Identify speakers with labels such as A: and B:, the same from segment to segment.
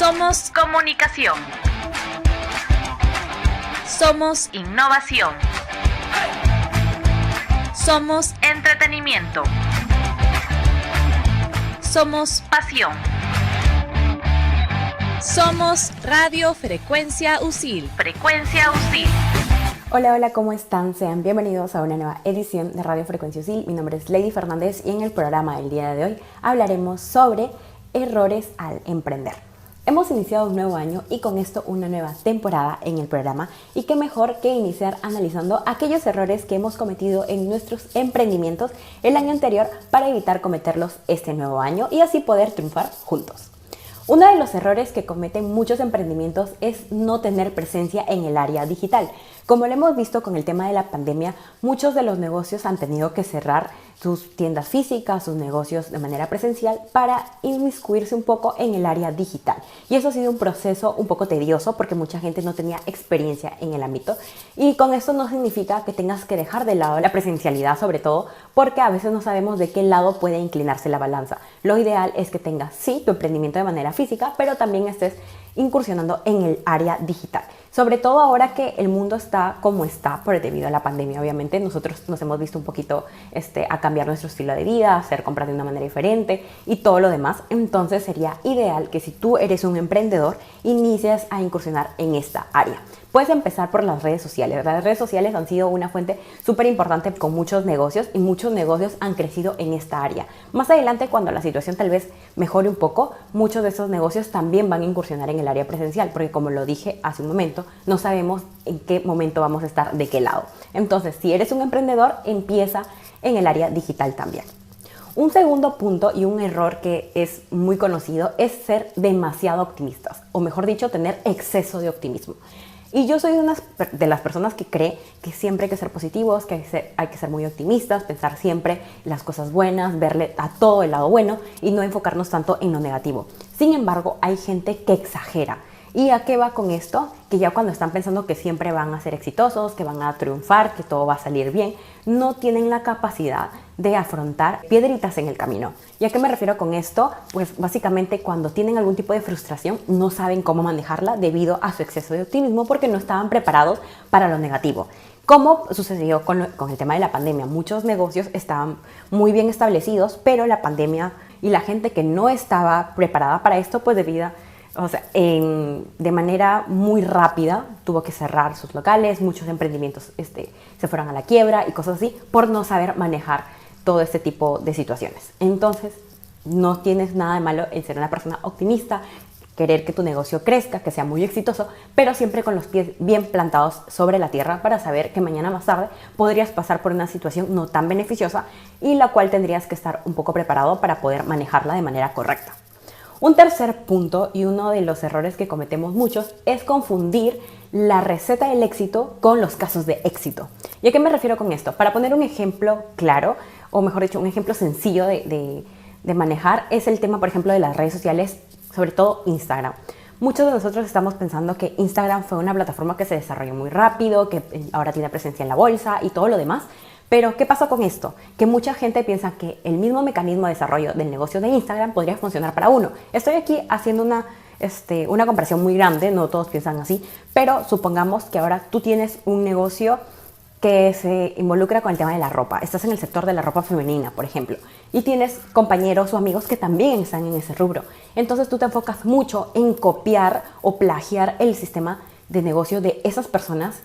A: Somos comunicación. Somos innovación. Somos entretenimiento. Somos pasión. Somos Radio Frecuencia USIL. Frecuencia USIL.
B: Hola, ¿cómo están? Sean bienvenidos a una nueva edición de Radio Frecuencia USIL. Mi nombre es Lady Fernández y en el programa del día de hoy hablaremos sobre errores al emprender. Hemos iniciado un nuevo año y con esto una nueva temporada en el programa, y qué mejor que iniciar analizando aquellos errores que hemos cometido en nuestros emprendimientos el año anterior para evitar cometerlos este nuevo año y así poder triunfar juntos. Uno de los errores que cometen muchos emprendimientos es no tener presencia en el área digital. Como lo hemos visto con el tema de la pandemia, muchos de los negocios han tenido que cerrar sus tiendas físicas, sus negocios de manera presencial para inmiscuirse un poco en el área digital. Y eso ha sido un proceso un poco tedioso porque mucha gente no tenía experiencia en el ámbito. Y con esto no significa que tengas que dejar de lado la presencialidad, sobre todo porque a veces no sabemos de qué lado puede inclinarse la balanza. Lo ideal es que tengas, sí, tu emprendimiento de manera física, pero también estés incursionando en el área digital. Sobre todo ahora que el mundo está como está debido a la pandemia. Obviamente nosotros nos hemos visto un poquito a cambiar nuestro estilo de vida, a hacer compras de una manera diferente y todo lo demás. Entonces sería ideal que si tú eres un emprendedor, inicies a incursionar en esta área. Puedes empezar por las redes sociales. Las redes sociales han sido una fuente súper importante con muchos negocios y muchos negocios han crecido en esta área. Más adelante, cuando la situación tal vez mejore un poco, muchos de esos negocios también van a incursionar en el área presencial, porque como lo dije hace un momento, no sabemos en qué momento vamos a estar de qué lado. Entonces, si eres un emprendedor, empieza en el área digital también. Un segundo punto y un error que es muy conocido es ser demasiado optimistas, o mejor dicho, tener exceso de optimismo. Y yo soy una de las personas que cree que siempre hay que ser positivos, que hay que ser muy optimistas, pensar siempre las cosas buenas, verle a todo el lado bueno y no enfocarnos tanto en lo negativo. Sin embargo, hay gente que exagera. ¿Y a qué va con esto? Que ya cuando están pensando que siempre van a ser exitosos, que van a triunfar, que todo va a salir bien, no tienen la capacidad de afrontar piedritas en el camino. ¿Y a qué me refiero con esto? Pues básicamente cuando tienen algún tipo de frustración no saben cómo manejarla debido a su exceso de optimismo porque no estaban preparados para lo negativo. Como sucedió con el tema de la pandemia, muchos negocios estaban muy bien establecidos, pero la pandemia y la gente que no estaba preparada para esto, pues de manera muy rápida tuvo que cerrar sus locales, muchos emprendimientos se fueron a la quiebra y cosas así por no saber manejar todo este tipo de situaciones. Entonces, no tienes nada de malo en ser una persona optimista, querer que tu negocio crezca, que sea muy exitoso, pero siempre con los pies bien plantados sobre la tierra para saber que mañana más tarde podrías pasar por una situación no tan beneficiosa y la cual tendrías que estar un poco preparado para poder manejarla de manera correcta. Un tercer punto y uno de los errores que cometemos muchos es confundir la receta del éxito con los casos de éxito. ¿Y a qué me refiero con esto? Para poner un ejemplo claro, o mejor dicho, un ejemplo sencillo de manejar, es el tema, por ejemplo, de las redes sociales, sobre todo Instagram. Muchos de nosotros estamos pensando que Instagram fue una plataforma que se desarrolló muy rápido, que ahora tiene presencia en la bolsa y todo lo demás. Pero, ¿qué pasa con esto? Que mucha gente piensa que el mismo mecanismo de desarrollo del negocio de Instagram podría funcionar para uno. Estoy aquí haciendo una comparación muy grande, no todos piensan así, pero supongamos que ahora tú tienes un negocio que se involucra con el tema de la ropa. Estás en el sector de la ropa femenina, por ejemplo, y tienes compañeros o amigos que también están en ese rubro. Entonces tú te enfocas mucho en copiar o plagiar el sistema de negocio de esas personas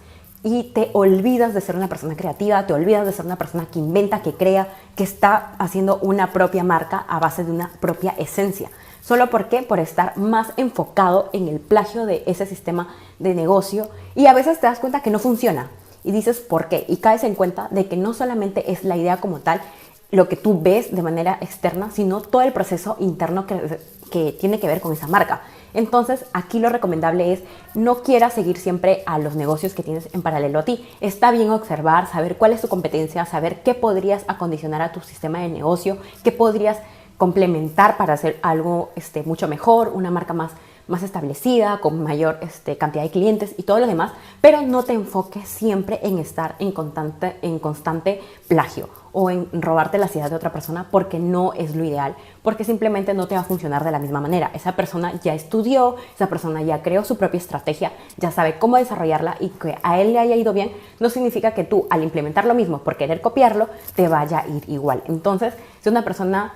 B: y te olvidas de ser una persona creativa, te olvidas de ser una persona que inventa, que crea, que está haciendo una propia marca a base de una propia esencia. ¿Solo por qué? Por estar más enfocado en el plagio de ese sistema de negocio y a veces te das cuenta que no funciona y dices ¿por qué? Y caes en cuenta de que no solamente es la idea como tal, lo que tú ves de manera externa, sino todo el proceso interno que tiene que ver con esa marca. Entonces, aquí lo recomendable es no quieras seguir siempre a los negocios que tienes en paralelo a ti. Está bien observar, saber cuál es tu competencia, saber qué podrías acondicionar a tu sistema de negocio, qué podrías complementar para hacer algo mucho mejor, una marca más más establecida, con mayor cantidad de clientes y todo lo demás, pero no te enfoques siempre en estar en constante plagio o en robarte las ideas de otra persona, porque no es lo ideal, porque simplemente no te va a funcionar de la misma manera. Esa persona ya estudió, esa persona ya creó su propia estrategia, ya sabe cómo desarrollarla, y que a él le haya ido bien no significa que tú, al implementar lo mismo por querer copiarlo, te vaya a ir igual. Entonces, si una persona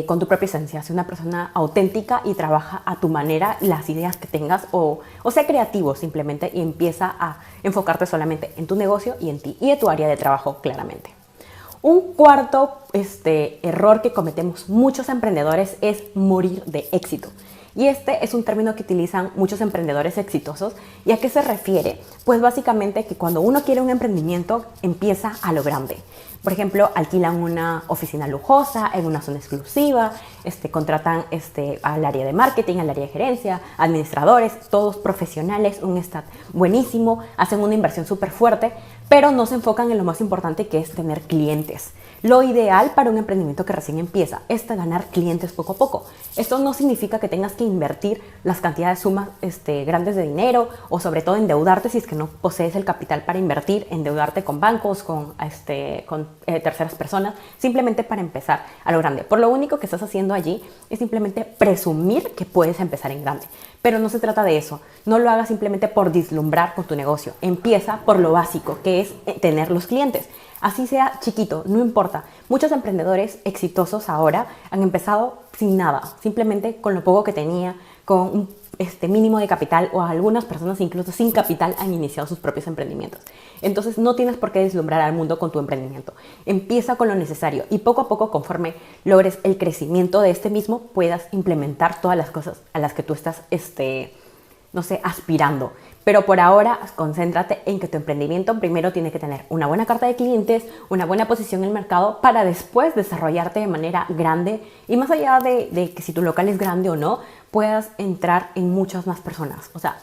B: con tu propia esencia, si una persona auténtica y trabaja a tu manera las ideas que tengas, o sea creativo simplemente, y empieza a enfocarte solamente en tu negocio y en ti y en tu área de trabajo claramente. Un cuarto error que cometemos muchos emprendedores es morir de éxito. Y este es un término que utilizan muchos emprendedores exitosos. ¿Y a qué se refiere? Pues básicamente que cuando uno quiere un emprendimiento, empieza a lo grande. Por ejemplo, alquilan una oficina lujosa en una zona exclusiva, contratan al área de marketing, al área de gerencia, administradores, todos profesionales, un staff buenísimo, hacen una inversión súper fuerte, pero no se enfocan en lo más importante, que es tener clientes. Lo ideal para un emprendimiento que recién empieza es ganar clientes poco a poco. Esto no significa que tengas que invertir las cantidades sumas grandes de dinero, o sobre todo endeudarte si es que no posees el capital para invertir, endeudarte con bancos, con terceras personas, simplemente para empezar a lo grande. Por lo único que estás haciendo allí es simplemente presumir que puedes empezar en grande. Pero no se trata de eso. No lo hagas simplemente por deslumbrar con tu negocio. Empieza por lo básico, que es tener los clientes. Así sea chiquito, no importa. Muchos emprendedores exitosos ahora han empezado sin nada, simplemente con lo poco que tenía, con un mínimo de capital, o algunas personas incluso sin capital han iniciado sus propios emprendimientos. Entonces no tienes por qué deslumbrar al mundo con tu emprendimiento. Empieza con lo necesario y poco a poco, conforme logres el crecimiento de mismo, puedas implementar todas las cosas a las que tú estás aspirando. Pero por ahora, concéntrate en que tu emprendimiento primero tiene que tener una buena carta de clientes, una buena posición en el mercado, para después desarrollarte de manera grande, y más allá de que si tu local es grande o no, puedas entrar en muchas más personas, o sea,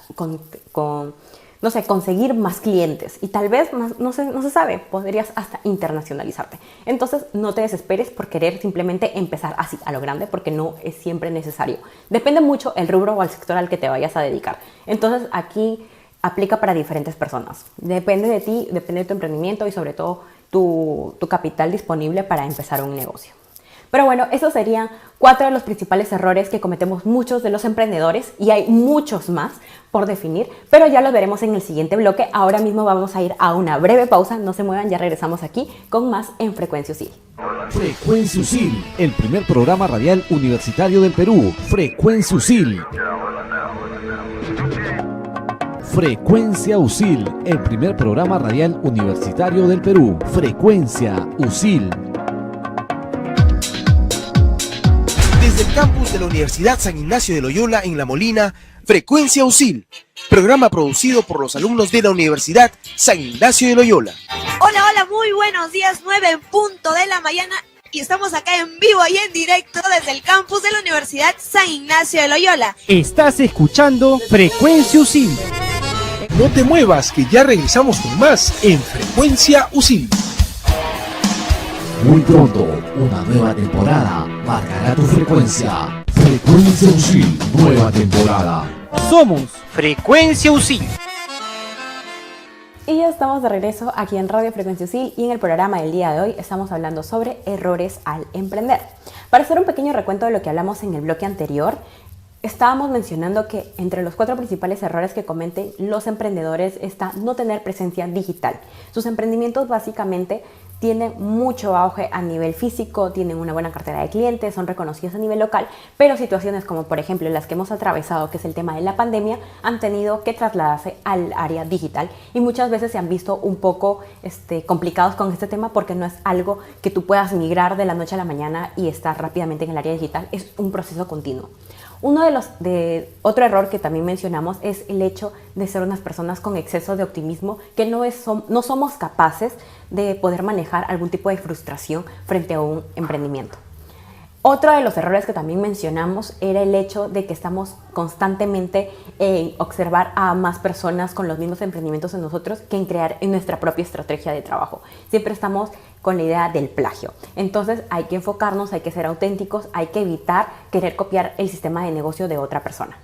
B: conseguir más clientes, y tal vez más, no se sabe, podrías hasta internacionalizarte. Entonces no te desesperes por querer simplemente empezar así a lo grande, porque no es siempre necesario. Depende mucho el rubro o el sector al que te vayas a dedicar. Entonces aquí aplica para diferentes personas. Depende de ti, depende de tu emprendimiento y sobre todo tu capital disponible para empezar un negocio. Pero bueno, esos serían 4 de los principales errores que cometemos muchos de los emprendedores, y hay muchos más por definir, pero ya los veremos en el siguiente bloque. Ahora mismo vamos a ir a una breve pausa, no se muevan, ya regresamos aquí con más en Frecuencia USIL.
C: Frecuencia USIL, el primer programa radial universitario del Perú. Frecuencia USIL. Frecuencia USIL, el primer programa radial universitario del Perú. Frecuencia USIL.
D: Desde el campus de la Universidad San Ignacio de Loyola en La Molina, Frecuencia USIL, programa producido por los alumnos de la Universidad San Ignacio de Loyola.
E: Hola, muy buenos días, 9 en punto de la mañana, y estamos acá en vivo y en directo desde el campus de la Universidad San Ignacio de Loyola.
F: Estás escuchando Frecuencia USIL.
D: No te muevas, que ya regresamos con más en Frecuencia USIL.
C: Muy pronto, una nueva temporada marcará tu frecuencia. Frecuencia USIL, nueva temporada.
F: Somos Frecuencia USIL.
B: Y ya estamos de regreso aquí en Radio Frecuencia USIL, y en el programa del día de hoy estamos hablando sobre errores al emprender. Para hacer un pequeño recuento de lo que hablamos en el bloque anterior, estábamos mencionando que entre los 4 principales errores que cometen los emprendedores está no tener presencia digital. Sus emprendimientos básicamente tienen mucho auge a nivel físico, tienen una buena cartera de clientes, son reconocidos a nivel local, pero situaciones como por ejemplo las que hemos atravesado, que es el tema de la pandemia, han tenido que trasladarse al área digital, y muchas veces se han visto un poco complicados con este tema, porque no es algo que tú puedas migrar de la noche a la mañana y estar rápidamente en el área digital, es un proceso continuo. Otro error que también mencionamos es el hecho de ser unas personas con exceso de optimismo, que no somos capaces de poder manejar algún tipo de frustración frente a un emprendimiento. Otro de los errores que también mencionamos era el hecho de que estamos constantemente en observar a más personas con los mismos emprendimientos en nosotros que en crear nuestra propia estrategia de trabajo. Siempre estamos con la idea del plagio. Entonces hay que enfocarnos, hay que ser auténticos, hay que evitar querer copiar el sistema de negocio de otra persona.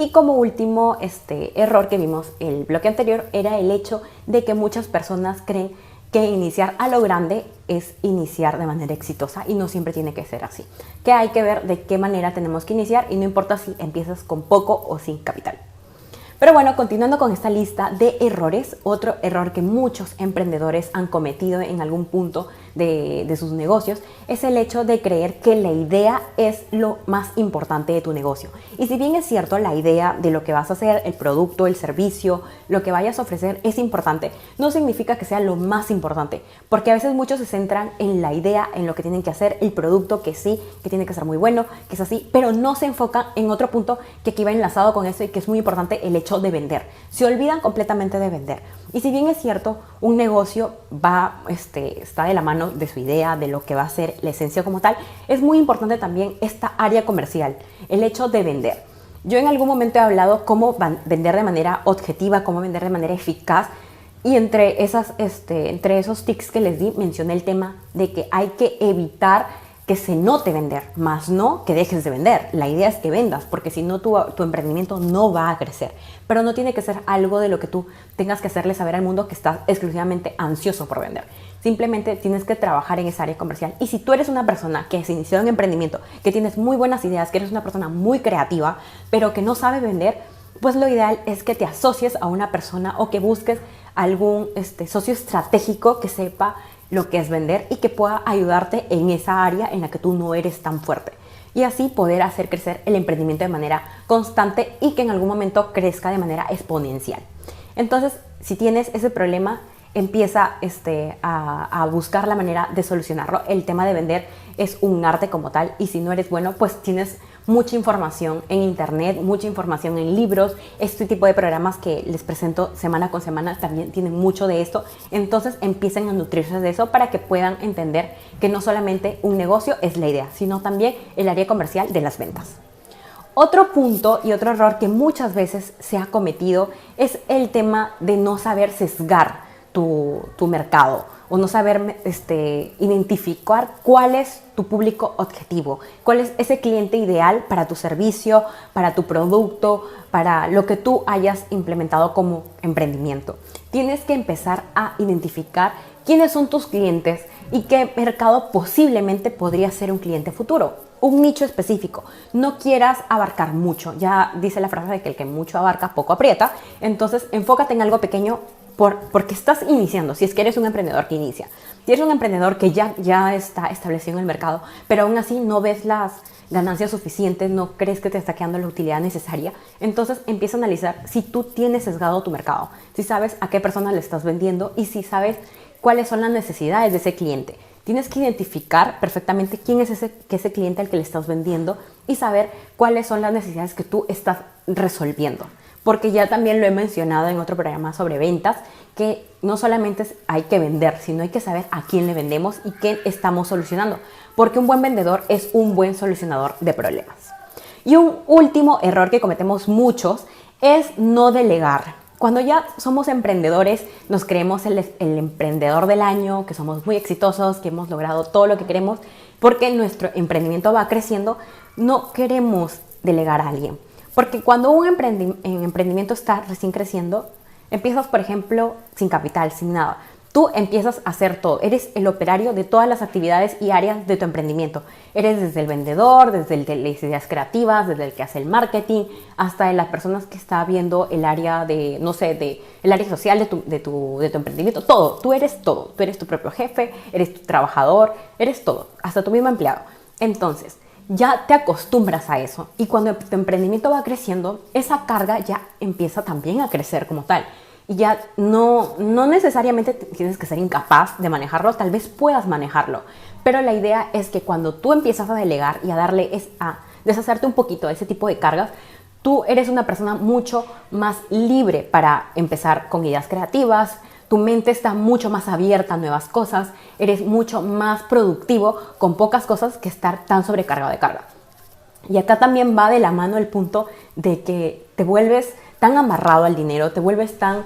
B: Y como último error que vimos el bloque anterior era el hecho de que muchas personas creen que iniciar a lo grande es iniciar de manera exitosa y no siempre tiene que ser así. Que hay que ver de qué manera tenemos que iniciar y no importa si empiezas con poco o sin capital. Pero bueno, continuando con esta lista de errores, otro error que muchos emprendedores han cometido en algún punto de sus negocios es el hecho de creer que la idea es lo más importante de tu negocio. Y si bien es cierto, la idea de lo que vas a hacer, el producto, el servicio, lo que vayas a ofrecer es importante, no significa que sea lo más importante, porque a veces muchos se centran en la idea, en lo que tienen que hacer, el producto, que sí, que tiene que ser muy bueno, que es así, pero no se enfocan en otro punto que aquí va enlazado con eso y que es muy importante, el hecho de vender. Se olvidan completamente de vender. Y si bien es cierto, un negocio está de la mano de su idea, de lo que va a ser la esencia como tal, es muy importante también esta área comercial, el hecho de vender. Yo en algún momento he hablado cómo vender de manera objetiva, cómo vender de manera eficaz, y entre esos tips que les di mencioné el tema de que hay que evitar que se note vender, más no que dejes de vender. La idea es que vendas, porque si no tu emprendimiento no va a crecer. Pero no tiene que ser algo de lo que tú tengas que hacerle saber al mundo que estás exclusivamente ansioso por vender. Simplemente tienes que trabajar en esa área comercial. Y si tú eres una persona que se inició en emprendimiento, que tienes muy buenas ideas, que eres una persona muy creativa, pero que no sabe vender, pues lo ideal es que te asocies a una persona o que busques algún socio estratégico que sepa lo que es vender y que pueda ayudarte en esa área en la que tú no eres tan fuerte. Y así poder hacer crecer el emprendimiento de manera constante y que en algún momento crezca de manera exponencial. Entonces, si tienes ese problema, empieza a buscar la manera de solucionarlo. El tema de vender es un arte como tal y si no eres bueno, pues tienes mucha información en internet, mucha información en libros. Este tipo de programas que les presento semana con semana también tienen mucho de esto. Entonces empiecen a nutrirse de eso para que puedan entender que no solamente un negocio es la idea, sino también el área comercial de las ventas. Otro punto y otro error que muchas veces se ha cometido es el tema de no saber sesgar tu mercado o no saber identificar cuál es tu público objetivo, cuál es ese cliente ideal para tu servicio, para tu producto, para lo que tú hayas implementado como emprendimiento. Tienes que empezar a identificar quiénes son tus clientes y qué mercado posiblemente podría ser un cliente futuro. Un nicho específico. No quieras abarcar mucho. Ya dice la frase de que el que mucho abarca, poco aprieta. Entonces, enfócate en algo pequeño porque estás iniciando, si es que eres un emprendedor que inicia. Si eres un emprendedor que ya está establecido en el mercado, pero aún así no ves las ganancias suficientes, no crees que te está quedando la utilidad necesaria, entonces empieza a analizar si tú tienes sesgado tu mercado, si sabes a qué persona le estás vendiendo y si sabes cuáles son las necesidades de ese cliente. Tienes que identificar perfectamente quién es ese cliente al que le estás vendiendo y saber cuáles son las necesidades que tú estás resolviendo. Porque ya también lo he mencionado en otro programa sobre ventas, que no solamente hay que vender, sino hay que saber a quién le vendemos y qué estamos solucionando. Porque un buen vendedor es un buen solucionador de problemas. Y un último error que cometemos muchos es no delegar. Cuando ya somos emprendedores, nos creemos el emprendedor del año, que somos muy exitosos, que hemos logrado todo lo que queremos, porque nuestro emprendimiento va creciendo, no queremos delegar a alguien. Porque cuando un emprendimiento está recién creciendo, empiezas, por ejemplo, sin capital, sin nada. Tú empiezas a hacer todo. Eres el operario de todas las actividades y áreas de tu emprendimiento. Eres desde el vendedor, desde el de las ideas creativas, desde el que hace el marketing, hasta de las personas que está viendo el área el área social de tu emprendimiento. Todo. Tú eres todo. Tú eres tu propio jefe, eres tu trabajador, eres todo. Hasta tu mismo empleado. Entonces, ya te acostumbras a eso y cuando tu emprendimiento va creciendo, esa carga ya empieza también a crecer como tal. Y ya no necesariamente tienes que ser incapaz de manejarlo, tal vez puedas manejarlo. Pero la idea es que cuando tú empiezas a delegar y a deshacerte un poquito de ese tipo de cargas, tú eres una persona mucho más libre para empezar con ideas creativas. Tu mente está mucho más abierta a nuevas cosas, eres mucho más productivo con pocas cosas que estar tan sobrecargado de carga. Y acá también va de la mano el punto de que te vuelves tan amarrado al dinero, te vuelves tan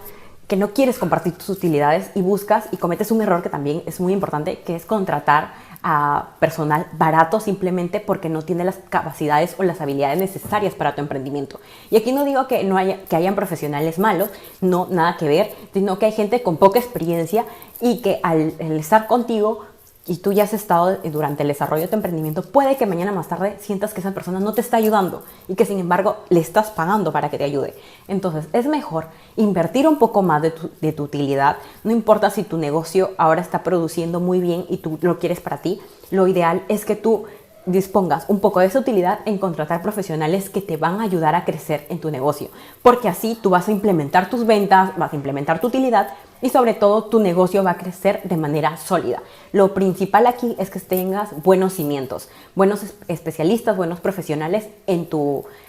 B: que no quieres compartir tus utilidades y buscas y cometes un error que también es muy importante, que es contratar a personal barato simplemente porque no tiene las capacidades o las habilidades necesarias para tu emprendimiento. Y aquí no digo que hayan profesionales malos, no, nada que ver, sino que hay gente con poca experiencia y que al estar contigo y tú ya has estado durante el desarrollo de tu emprendimiento, puede que mañana más tarde sientas que esa persona no te está ayudando y que sin embargo le estás pagando para que te ayude. Entonces es mejor invertir un poco más de tu utilidad. No importa si tu negocio ahora está produciendo muy bien y tú lo quieres para ti, lo ideal es que tú dispongas un poco de esa utilidad en contratar profesionales que te van a ayudar a crecer en tu negocio, porque así tú vas a implementar tus ventas, vas a implementar tu utilidad y sobre todo tu negocio va a crecer de manera sólida. Lo principal aquí es que tengas buenos cimientos, buenos especialistas, buenos profesionales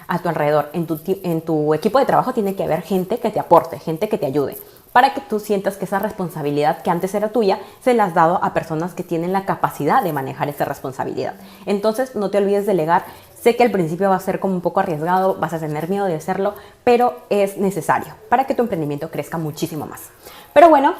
B: a tu alrededor. En tu equipo de trabajo tiene que haber gente que te aporte, gente que te ayude, para que tú sientas que esa responsabilidad que antes era tuya, se la has dado a personas que tienen la capacidad de manejar esa responsabilidad. Entonces, no te olvides de delegar. Sé que al principio va a ser como un poco arriesgado, vas a tener miedo de hacerlo, pero es necesario para que tu emprendimiento crezca muchísimo más. Pero bueno,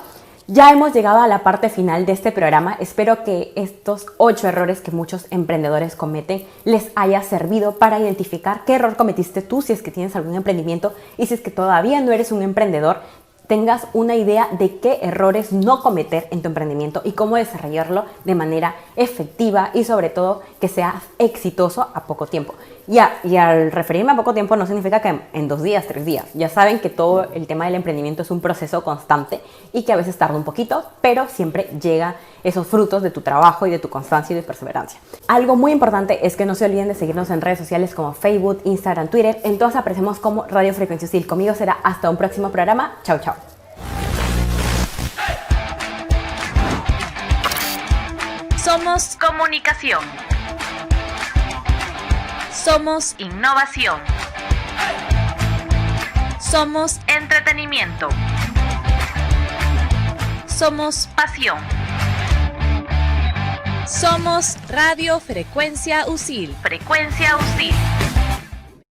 B: ya hemos llegado a la parte final de este programa. Espero que estos 8 errores que muchos emprendedores cometen les haya servido para identificar qué error cometiste tú si es que tienes algún emprendimiento, y si es que todavía no eres un emprendedor, tengas una idea de qué errores no cometer en tu emprendimiento y cómo desarrollarlo de manera efectiva y sobre todo que sea exitoso a poco tiempo. Y al referirme a poco tiempo no significa que en 2 días, 3 días. Ya saben que todo el tema del emprendimiento es un proceso constante y que a veces tarda un poquito, pero siempre llega esos frutos de tu trabajo y de tu constancia y de perseverancia. Algo muy importante es que no se olviden de seguirnos en redes sociales como Facebook, Instagram, Twitter. En todas aparecemos como Radio Frecuencia USIL. Conmigo será hasta un próximo programa. Chao, chao.
A: Somos comunicación. Somos innovación. Somos entretenimiento. Somos pasión. Somos Radio Frecuencia USIL. Frecuencia USIL.